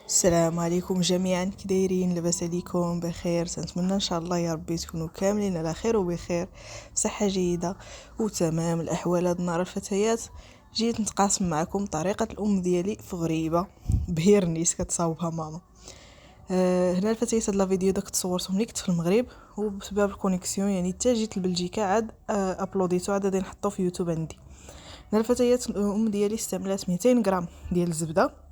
السلام عليكم جميعا، كي دايرين؟ لاباس عليكم؟ بخير؟ تنتمنى ان شاء الله يا ربي تكونوا كاملين على خير وبخير، بصحه جيده وتمام الاحوال. هاد النهار الفتيات جيت نتقاسم معكم طريقه الام ديالي في غريبه بهيرنيس كتصاوبها ماما. هنا الفتيات، هاد لا فيديو داك تصورته ملي كنت في المغرب، وبسبب الكونيكسيون يعني حتى جيت لبلجيكا عاد ابلوديتو عاد غادي نحطو في يوتيوب عندي. هنا الفتيات الام ديالي استعملات 200 غرام ديال الزبده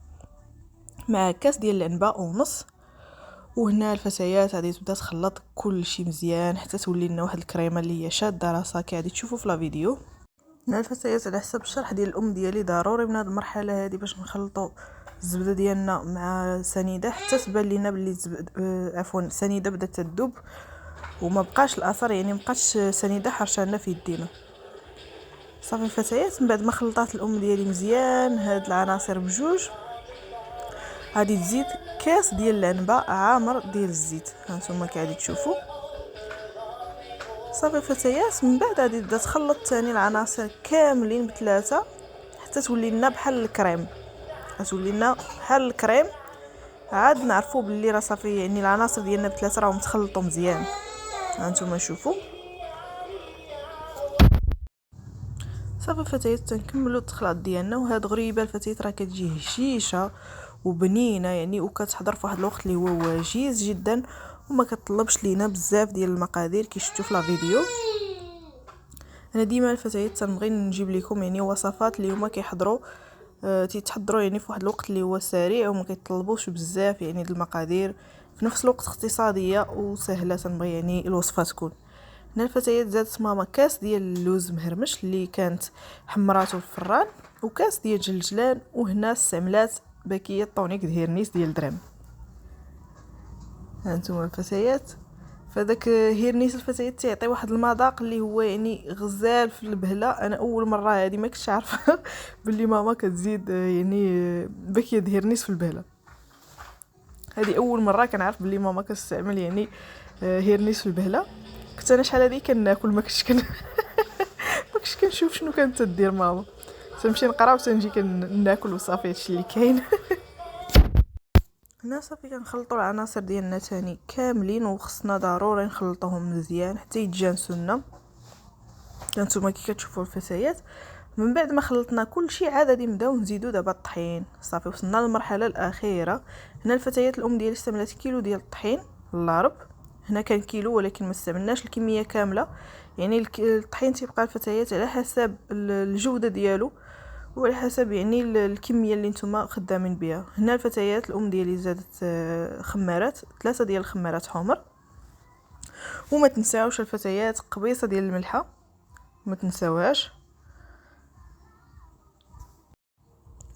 مع كاس ديال العنبه ونص. وهنا الفتيات غادي تبدا تخلط كل شيء مزيان حتى تولي لنا واحد الكريمه اللي هي شاده راسها كي غادي تشوفوا في لا فيديو. هنا الفتيات على حسب الشرح ديال الام ديالي ضروري من هذه المرحله هذه باش نخلطوا الزبده ديالنا مع سنيده حتى تبان لينا بلي عفوا سنيده بدات تذوب وما بقاش الاثر، يعني ما بقاش سنيده حرشانه في يدينا. صافي الفتيات، من بعد ما خلطات الام ديالي مزيان هاد العناصر بجوج، غادي تزيد كاس ديال العنبه عامر ديال الزيت. هانتوما كي غادي تشوفوا. صافي الفتيات، من بعد غادي تبدا تخلط ثاني العناصر كاملين بثلاثه حتى تولي لنا بحال الكريم. غتولي لنا بحال الكريم، عاد نعرفوا باللي راه صافي، يعني العناصر ديالنا بثلاثه راهم تخلطوا مزيان. هانتوما شوفوا. صافي الفتيات، تنكملوا التخلاط ديالنا. وهاد غريبه الفتيات راه كتجي هشيشه وبنينه يعني، وكتحضر في واحد الوقت اللي هو وجيز جدا وما كتطلبش لينا بزاف ديال المقادير كي شفتوا في لا فيديو. انا ديما الفتيات تنبغي نجيب لكم يعني وصفات اللي هما كيحضروا تيتحضروا يعني في واحد الوقت اللي هو سريع وما كيطلبوش بزاف يعني المقادير، في نفس الوقت اقتصاديه وسهله. تنبغي يعني الوصفه تكون. هنا الفتيات زادت ماما كاس ديال اللوز مهرمش اللي كانت حمراته في الفران، وكاس ديال جلجلان، وهنا استعملات باكيه طونيك هيرنيس ديال درهم. هانتوما الفتيات، فداك هيرنيس الفتيات تيعطي واحد المذاق اللي هو يعني غزال في البهله. انا اول مره هذه ما كنتش عارفه باللي ماما كتزيد يعني باكيه هيرنيس في البهله. هذه اول مره كنعرف باللي ماما كتستعمل يعني هيرنيس في البهله. كنت انا شحال هذه كناكل ما كنتش ما كنتش كنشوف شنو كانت تدير ماما. تنمشي نقرا وتنجي كناكل وصافي هادشي اللي كاين. هنا صافي كنخلطوا العناصر ديالنا تاني كاملين، وخصنا ضروري نخلطوهم مزيان حتى يتجانسوا لنا. هانتوما كي كتشوفوا الفتيات، من بعد ما خلطنا كل شيء عاد غادي نبداو نزيدوا دابا الطحين. صافي وصلنا للمرحله الاخيره. هنا الفتيات الام ديالي استعملت كيلو ديال الطحين الضارب. هنا كان كيلو ولكن ما استعملناش الكميه كامله، يعني الطحين تيبقى الفتيات على حسب الجوده ديالو وعلى حسب يعني الكميه اللي نتوما خدامين بها. هنا الفتيات الام ديالي زادت خمارات، 3 ديال الخمارات حمر. وما تنساوش الفتيات قبيصه ديال الملحه، ما تنساوهاش.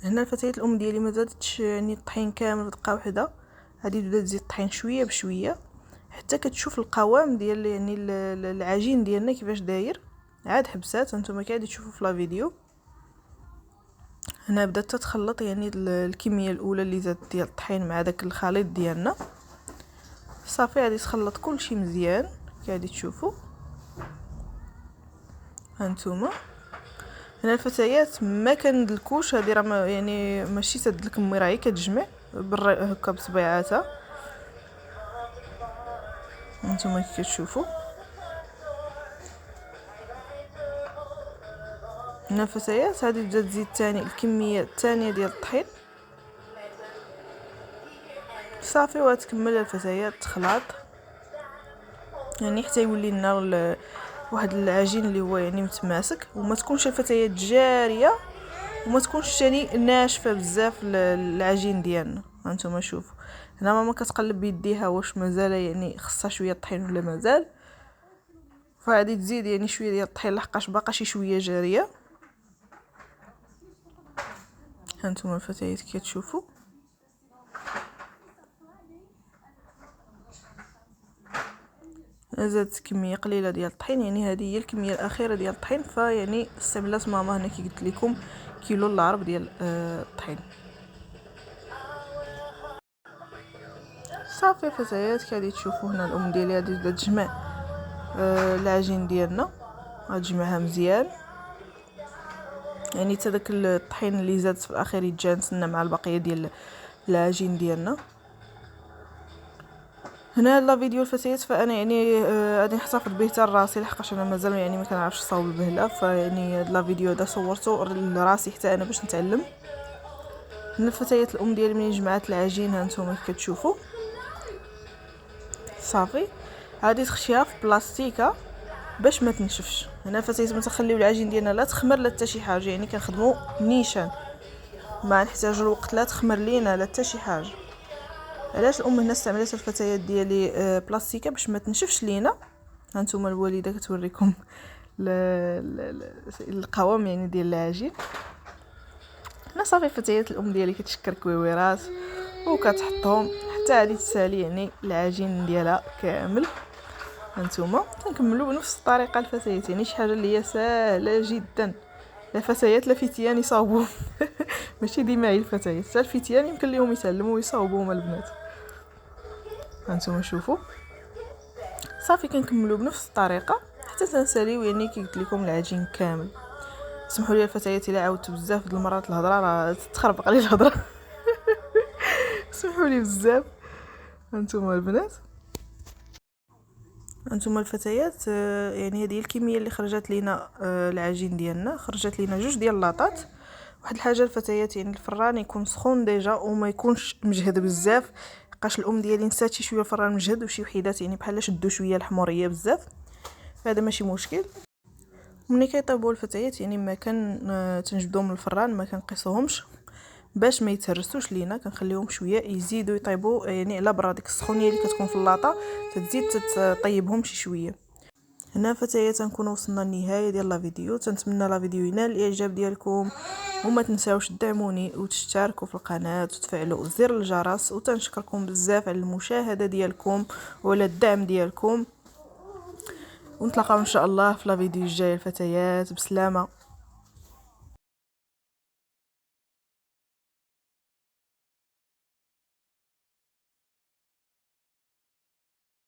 هنا الفتيات الام ديالي ما زادتش يعني الطحين كامل دقه واحده، غادي تبدا تزيد الطحين شويه بشويه حتى كتشوف القوام ديال يعني العجين ديالنا كيفاش داير. عاد حبسات، نتوما كي غادي تشوفوا في لا فيديو. هنا بدات تتخلط يعني الكميه الاولى اللي زادت ديال الطحين مع داك الخليط ديالنا. صافي غادي تخلط كلشي مزيان كي غادي تشوفوا. هانتوما هنا الفتيات ما كندلكوش، هذه راه يعني ماشي تدلك امي، راهي كتجمع هكا بصبيعاتها. هانتوما كي كتشوفوا. هنا الفتيات غادي تبدا تزيد ثاني الكميه الثانيه ديال الطحين. صافي وتكمل الفتيات تخلط يعني حتى يولي لنا واحد العجين اللي هو يعني متماسك، وما تكونش الفتيات جاريه وما تكونش ثاني ناشفه بزاف العجين ديالنا. هانتوما شوفوا. هنا ماما كتقلب بيديها واش مازال يعني خصها شويه طحين ولا مازال، فغادي تزيد يعني شويه ديال الطحين لحقاش باقا شي شويه جاريه. هانتوما الفتيات كي تشوفوا. زادت كميه قليله ديال الطحين، يعني هذه هي الكميه الاخيره ديال الطحين. فيعني استعملت ماما هنا كي قلت لكم كيلو العرب ديال الطحين. صافي فتيات كي غادي تشوفوا. هنا الام ديالي غادي تبدا تجمع العجين ديالنا، غتجمعها مزيان يعني حتى داك الطحين اللي زادت في الاخير يتجانس لنا مع البقيه ديال العجين ديالنا. هنا لا فيديو الفتيات فانا يعني غادي نحتفظ به حتى لراسي، لحقاش انا مازال يعني ما كنعرفش نصاوب البهله، فيعني لا فيديو هذا صورته لراسي حتى انا باش نتعلم. هنا الفتيات الام ديالي منين جمعات العجين ها نتوما كتشوفوا صافي، غادي تخشيها في بلاستيكه باش ما تنشفش. هنا فتيات ما تخليو العجين ديالنا لا تخمر لا حتى شي حاجه، يعني كنخدموا نيشان، ما نحتاجوا الوقت لا تخمر لينا لا حتى شي حاجه. علاش الام هنا استعملت الفتيات ديالي بلاستيكه باش ما تنشفش لينا. هانتوما الوالده كتوريكم القوام يعني ديال العجين. هنا صافي الفتيات الام ديالي كتشكر كويويرات وكتحطهم حتى غادي تسالي يعني العجين ديالها كامل. هانتوما كنكملوا بنفس الطريقه الفتيات، يعني شي حاجه اللي هي سهله جدا. لا فتيات لا فتيان يصاوبوا ماشي ديما هي الفتيات، حتى الفتيان يمكن لهم يتعلموا ويصاوبوا هما البنات. هانتوما شوفوا صافي كنكملوا بنفس الطريقه حتى تنساليو يعني كي قلت لكم العجين كامل. سمحوا لي الفتيات الا عاودت بزاف د المرات الهضره راه تخربق لي الهضره سمحوا لي بزاف. هانتوما البنات، هانتوما الفتيات يعني هذه الكميه اللي خرجت لينا العجين ديالنا، خرجت لينا 2 ديال لاطات. واحد الحاجه الفتيات، يعني الفران يكون سخون ديجا وما يكونش مجهد بزاف، لقاش الام ديالي نسات شي شويه الفران مجهد وشي وحيدات يعني بحال شدوا شويه الحموريه بزاف، فهذا ماشي مشكل. ملي كيطيبوا الفتيات يعني ما كان تنجبدهم من الفران، ما كنقيسوهمش باش ما يتهرسوش لينا، كنخليهم شويه يزيدوا يطيبوا يعني على برا ديك السخونيه اللي كتكون في اللاطه تزيد تطيبهم شي شويه. هنا فتيات نكونوا وصلنا للنهايه ديال لا فيديو، تنتمنى لا فيديو ينال الاعجاب ديالكم، وما تنساوش تدعموني وتشتركوا في القناه وتفعلوا زر الجرس، وتنشكركم بزاف على المشاهده ديالكم وعلى الدعم ديالكم، ونتلاقاو ان شاء الله في لا فيديو الجايه الفتيات. بسلامه.